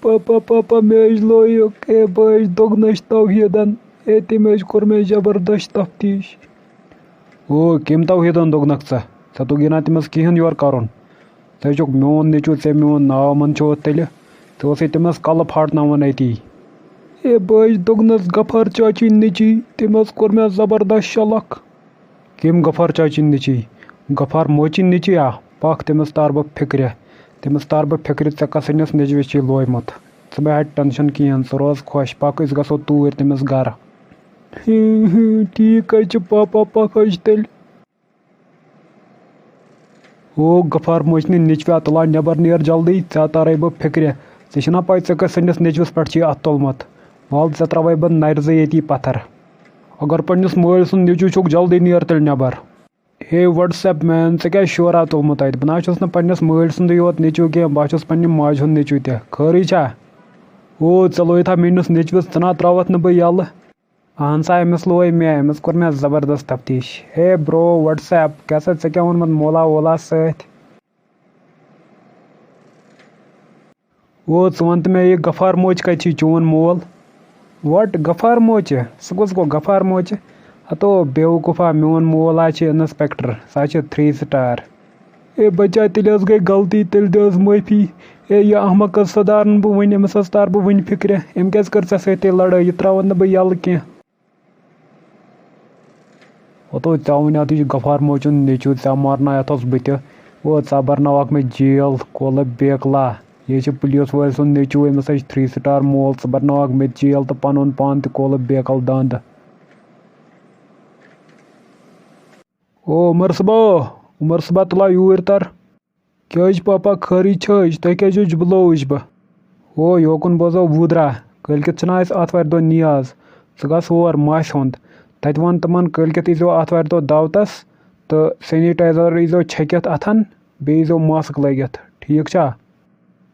پاپا مےٚ لویُک ہے بہٕ دوٚگنَش توحیٖدن ہے تٔمۍ کوٚر مےٚ زبردست تفتیٖش. او کٔمۍ توحیٖدن دوٚگنکھ ژےٚ توٚگی نا تٔمِس کِہیٖنۍ یورٕ کَرُن. ژٕ چھُکھ میون نیٚچوٗ ژےٚ میون ناو منٛدچووُتھ تیٚلہِ ژٕ اوسُے تٔمِس کَلہٕ پھاٹناوان أتی. ہے بہٕ دوٚگنَس غفار چاچی نیٚچی تٔمۍ کوٚر مےٚ زبردست شلکھ. کٔمۍ غفار چاچی نیٚچی غفار موچی نیٚچی پکھ تٔمِس تار بہٕ فِکرِ ژےٚ کَس سٕنٛدِس نیٚچوِس چھی لویمُت. ژٕ مہ ہَٹ ٹٮ۪نشَن کِہیٖنۍ ژٕ روز خۄش پکھ أسۍ گژھو توٗرۍ تٔمِس گرٕ. ٹھیٖک حظ چھُ پاپا پکھ حظ تیٚلہِ. او غفار موچنہِ نیٚچویا تُلا نٮ۪بر نیر جلدی ژےٚ تارے بہٕ فِکرِ ژےٚ چھِنا پاے ژےٚ کٔژ سٕنٛدِس نیٚچوِس پٮ۪ٹھ چھی اَتھ تُلمُت. وَل ژےٚ ترٛاوَے بہٕ نَرِ زٕ ییٚتی پتھر. اگر پنٛنِس مٲلۍ سُنٛد نیٚچوٗ چھُکھ جلدی نیر تیٚلہِ نٮ۪بر. ہے وٹس ایپ مین ژےٚ کیٛازِ شورا تُلمُت اَتہِ بہٕ نہ چھُس نہٕ پنٛنِس مٲلۍ سُنٛدُے یوت نیٚچوٗ کینٛہہ بہٕ چھُس پنٛنہِ ماجہِ ہُنٛد نیٚچوٗ تہِ خٲرٕے چھا. او ژےٚ لویتھا میٛٲنِس نیٚچوِس ژٕ نا ترٛاوَتھ نہٕ بہٕ یَلہٕ. اہن سا أمِس لوے مےٚ أمِس کوٚر مےٚ زبردست تفتیٖش. ہے برو وٹس ایپ کیٛاہ سا ژےٚ کیٛاہ ووٚنمُت مولا وولا سۭتۍ. او ژٕ وَن تہٕ مےٚ یہِ غفار موچ کَتہِ چھی چون مول. وٹ غفار موچہِ سُہ کُس گوٚو غفار موچہِ. ہتو بیوقوٗفا میون مول حظ چھِ اِنسپٮ۪کٹر سُہ حظ چھِ 3 سٹار. ہے بچا تیٚلہِ حظ گٔے غلطی تیٚلہِ دِ حظ معٲفی. ہے یہِ احمق حظ سُدھارن بہٕ وٕنۍ أمِس حظ تار بہٕ وٕنۍ فِکرِ أمۍ کیٛازِ کٔر ژےٚ سۭتۍ لڑٲے یہِ ترٛاوَتھ نہٕ بہٕ یَلہٕ کینٛہہ. ہتو ژےٚ ووٚنیٛاتھ یہِ چھُ غفار موچُن نیٚچوٗ ژےٚ مارنایتھَس بہٕ تہِ او ژٕ برناوکھ مےٚ جیل کولہٕ بیکلا. یہِ چھِ پُلیٖس وٲلۍ سُنٛد نیٚچوٗ أمِس حظ چھِ 3 سٹار مول ژٕ برناوکھ مےٚ تہِ جیل تہٕ پنُن پان تہِ کولہٕ بیکل دنٛد. او عمر صٲبا تُلا یوٗرۍ تر. کیٛازِ پاپا خٲرٕے چھٲج تۄہہِ کیٛازِ حظ بُلووُس بہٕ. او یوکُن بوزو ووٗدرا کٲلۍکٮ۪تھ چھِنہ اَسہِ آتھوارِ دۄہ نِیاز ژٕ گژھ اور ماسہِ ہُنٛد تَتہِ وَن تِمن کٲلۍکٮ۪تھ ییٖزیو آتھوارِ دۄہ دعوتس تہٕ سینیٹایزر ییٖزیو چھٔکِتھ اَتھن بیٚیہِ ییٖزیو ماسک لٲگِتھ ٹھیٖک چھا.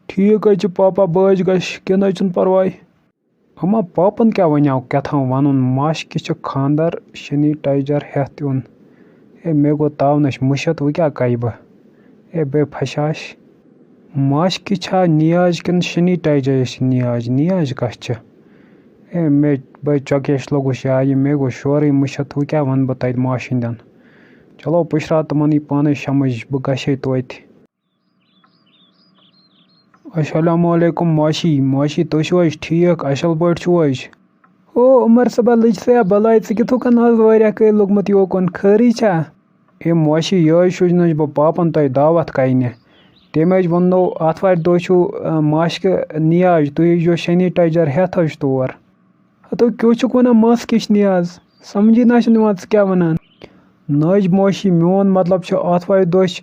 ٹھیٖک حظ چھُ پاپا بہٕ حظ گژھِ کیٚنٛہہ نہٕ حظ چھُنہٕ پرواے. اما پاپن کیٛاہ وَنیو کیٛاتھام وَنُن ماشکہِ چھِ خانٛدر سینیٹایزر ہٮ۪تھ یُن. ہے مےٚ گوٚو تاونٕچ مٔشِتھ وۄنۍ کیٛاہ کَرِ بہٕ. ہے بے پھسیاش ماشکہِ چھا نیاز کِنہٕ سینیٹایزر چھِ نیاز کَس چھِ. ہے مےٚ بے چۄکیش لوٚگُس یایہِ مےٚ گوٚو سورُے مٔشِتھ وۄنۍ کیٛاہ وَنہٕ بہٕ تَتہِ ماش ہِنٛدٮ۪ن. چلو پُشرا تِمن یی پانے سمجھ بہٕ گژھے توتہِ. السلام علیکم ماشی تُہۍ چھِو حظ ٹھیٖک اَصٕل پٲٹھۍ چھِو حظ. او عمر صٲبا لٔج سا بلاے ژٕ کِتھُکن آز واریاہ کٲلۍ لوٚگمُت یوکُن خٲرٕے چھا. ہے ماشی یہِ حظ سوٗزنَس بہٕ پاپن تۄہہِ دعوت کَرنہِ تٔمۍ حظ ووٚننو آتھوارِ دۄہ چھُو ماشکہِ نیاز تُہۍ ییٖزیو سینیٹایزر ہٮ۪تھ حظ تور. ہتو کیٛاہ چھُکھ وَنان ماسکِچ نیاز سمجھی نہ چھُنہٕ یِوان ژٕ کیٛاہ وَنان. نہ حظ ماشی میون مطلب چھُ آتھوارِ دۄہ چھِ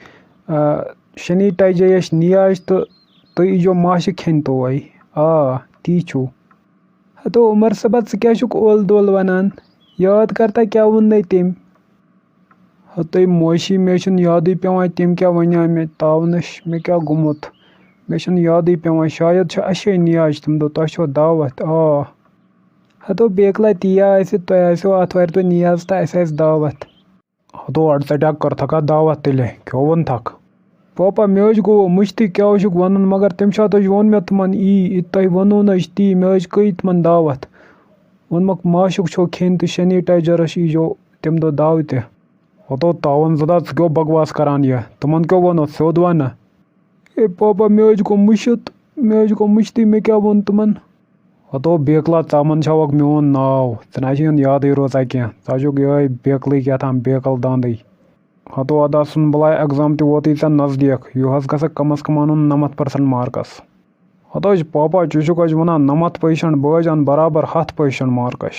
سینیٹایزر نیاز تہٕ تُہۍ ییٖزیو ماشہِ کھٮ۪نہِ توے تی چھُو. ہتو عمر صٲبا ژٕ کیٛاہ چھُکھ اول دول وَنان یاد کَرتا کیٛاہ ووٚننَے تٔمۍ. ہتٕے ماشی مےٚ چھُنہٕ یادٕے پٮ۪وان تٔمۍ کیٛاہ وَنیو مےٚ تاونٕش مےٚ کیٛاہ گوٚمُت مےٚ چھُنہٕ یادٕے پٮ۪وان شاید چھُ اَسے نیاز تَمہِ دۄہ تۄہہِ چھو دعوت ہتو بیکلا تی آسہِ تۄہہِ آسیو آتھوارِ دۄہ نیاز تہٕ اَسہِ آسہِ دعوت. ہتو اَڑٕ ژَٹیا کٔرتھکھا دعوت تیٚلہِ کیٛاہ ووٚنتھکھ. پاپا مےٚ حظ گوٚو مٔشتٕے کیٛاہ حظ چھُکھ وَنُن مگر تَمہِ ساتہٕ حظ ووٚن مےٚ تِمن تۄہہِ ووٚنوُ نہٕ حظ تی مےٚ حظ کٔرۍ تِمن دعوت ووٚنمَکھ ماشُک چھو کھیٚنۍ تہٕ سینیٹایزرس ییٖزیو تَمہِ دۄہ دعوتہِ. ہتو تاوَن زٕدا ژٕ کیٛاہ بکواس کران یہِ تِمن کیٛاہ ووٚنُتھ سیوٚد وَنہٕ. ہے پاپا مےٚ حظ گوٚو مٔشتٕے مےٚ کیٛاہ ووٚن تِمن. ہتو بیکلا ژٕ منٛدچھاوکھ میون ناو ژٕ نہ چھِ یادٕے روزان کینٛہہ ژٕ چھُکھ یِہوے بیکلٕے کیٛاتھام بیکل داندٕے. ہتو ادا سُن بلاے ایٚگزام تہِ ووتُے ژےٚ نزدیٖک یہِ حظ گژھکھ کم از کم اَنُن 90% مارکس. ہتہٕ حظ پاپا ژٕ چھُکھ حظ وَنان 90% بہٕ حظ اَنہٕ برابر 100% مارکس.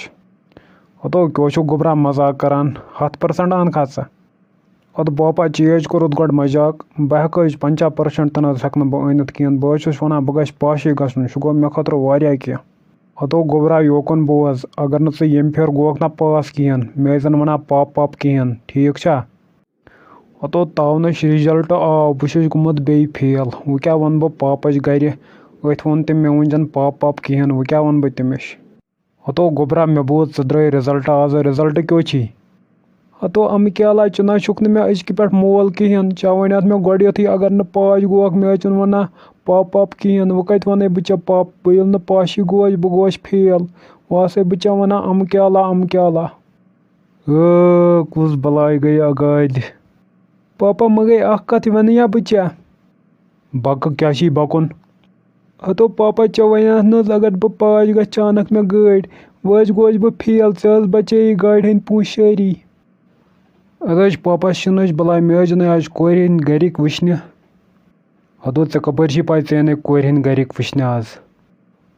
ہتو کیٛاہ چھُکھ گوٚبرا مزاق کران 100% اَنکھا ژٕ. اَدٕ پاپا چی حظ کوٚرُتھ گۄڈٕ مزاق بہٕ ہٮ۪کہٕ حظ 50% تہِ نہ حظ ہٮ۪کہٕ نہٕ بہٕ أنِتھ کِہیٖنۍ بہٕ حظ چھُس وَنان بہٕ گژھِ پاشٕے گژھُن سُہ گوٚو مےٚ خٲطرٕ واریاہ کینٛہہ. ہتو گوٚبرا یوکُن بوز اگر نہٕ ژٕ ییٚمہِ پھِرِ گوکھ نا پاس کِہیٖنۍ مےٚ ٲسۍ زَن وَنان پاپ کِہیٖنۍ ٹھیٖک چھا. ہتو تاونٕچ رِزلٹ آو بہٕ چھُس گوٚمُت بیٚیہِ فیل وۄنۍ کیٛاہ وَنہٕ بہٕ پاپَس گرِ أتھۍ ووٚن تٔمۍ مےٚ ؤنۍ زَن پاپ کِہیٖنۍ وۄنۍ کیٛاہ وَنہٕ بہٕ تٔمِس. ہتو گوٚبرا مےٚ بوٗز ژٕ درٛٲے رِزلٹ آز رِزلٹ کیٛاہ چھی. ہتو اَمہٕ کیٛاہ ژٕ نہ چھُکھ نہٕ مےٚ أزکہِ پٮ۪ٹھ مول کِہیٖنۍ ژےٚ وَنیٛاتھ مےٚ گۄڈٕ یُتھُے اگر نہٕ پاس گوکھ مےٚ ٲسۍ وَنان پاپ کِہیٖنۍ وۄنۍ کَتہِ وَنَے بہٕ ژےٚ پاپ بہٕ ییٚلہِ نہٕ پاشی گوش بہٕ گوش فیل وۄنۍ آسَے بہٕ ژےٚ وَنان اَمہٕ کیٛاہ لا کُس بَلاے گٔے اگادِ پاپا مہ گٔے اَکھ کَتھ وَنہٕ یا بہٕ ژےٚ بَکہٕ کیٛاہ چھی بَکُن ہتو پاپا ژےٚ وَنیٛاتھ نہٕ حظ اگر بہٕ پاش گژھِ ژٕ اَنکھ مےٚ گٲڑۍ وۄنۍ حظ گوس بہٕ فیل ژےٚ حظ بَچٲیی گاڑِ ہٕنٛدۍ پونٛسہٕ سٲری اَدٕ حظ پاپا چھِنہٕ حظ بَلاے مےٚ حظ چھِنہٕ آز کورِ ہٕنٛدۍ گَرِکۍ وٕچھنہِ ہتو ژےٚ کَپٲرۍ چھی پَے ژٕ یِنَے کورِ ہٕنٛدۍ گَرِکۍ وٕچھنہِ آز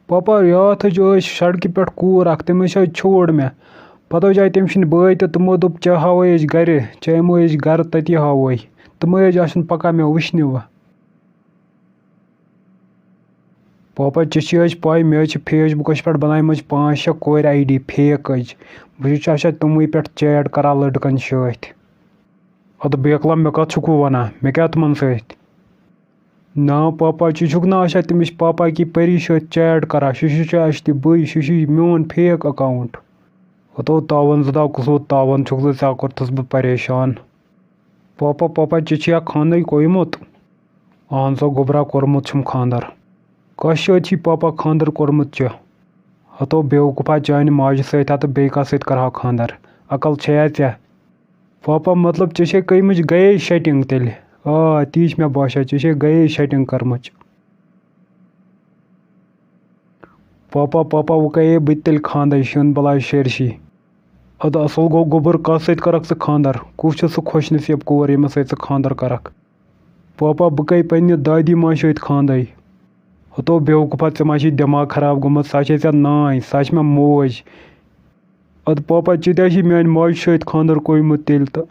پاپا راتھ حظ ٲسۍ سڑکہِ پٮ۪ٹھ کوٗر اَکھ تٔمۍ حظ چھوڑ مےٚ پَتہٕ حظ آے تٔمۍ سٕنٛدۍ بٲے تہٕ تِمو دوٚپ ژےٚ ہاوَے أسۍ گَرِ ژےٚ یِمو أسۍ گَرٕ تٔتی ہاوَے تِمَے حظ آسَن پَکان مےٚ وٕچھنہِ وۄنۍ پاپا ژےٚ چھی حظ پَے مےٚ حظ چھِ فیس بُکَس پٮ۪ٹھ بَناوِمَژٕ 5-6 کورِ آی ڈی فیک حظ بہٕ چھُس آسان تِموٕے پٮ۪ٹھ چیٹ کَران لٔڑکَن سۭتۍ اَدٕ بیکلا مےٚ کَتھ چھُکھ وَنان مےٚ کیٛاہ تِمَن سۭتۍ نا پاپا ژٕ چھُکھ نا آسان تٔمِس پاپا کی پٔری سۭتۍ چیٹ کَران سُہ چھُ اَسہِ تہِ بٕے سُہ چھُ میون فیک اٮ۪کاوُنٛٹ ہتو تاوَن زٕ دۄہ کُس تاوَن چھُکھ ژٕ ژےٚ کوٚرتھَس بہٕ پریشان پاپا ژےٚ چھُیا خانٛدَے کوٚرمُت اہن سا گوٚبرا کوٚرمُت چھُم خاندَر کَس سۭتۍ چھی پاپا خاندَر کوٚرمُت ژےٚ ہتو بیوقوٗفا چانہِ ماجہِ سۭتۍ ہا تہٕ بیٚیہِ کَس سۭتۍ کَرٕہا خاندَر عقل چھےٚ ژےٚ پاپا مطلب ژےٚ چھے کٔرمٕژ گٔیے شَٹِنٛگ تیٚلہِ تی چھِ مےٚ باسان ژےٚ چھے گٔیے شَٹِنٛگ کٔرمٕژ پاپا وۄنۍ کَرے بہٕ تہِ تیٚلہِ خاندَے شیُن بَلاے شیرشی اَدٕ اَصٕل گوٚو گوٚبُر کَس سۭتۍ کَرَکھ ژٕ خاندَر کُس چھُ سُہ خۄش نصیٖب کوٗر ییٚمِس سۭتۍ ژٕ خاندَر کَرَکھ پاپا بہٕ کَرٕ پنٛنہِ دادی ماجہِ سۭتۍ خاندَے ہتو بیوقوٗفا ژےٚ ما چھی دٮ۪ماغ خراب گوٚمُت سۄ چھے ژےٚ نانۍ سۄ چھِ مےٚ موج اَدٕ پاپا ژےٚ تہِ آسی میٛانہِ ماجہِ سۭتۍ خاندَر کوٚرمُت تیٚلہِ تہٕ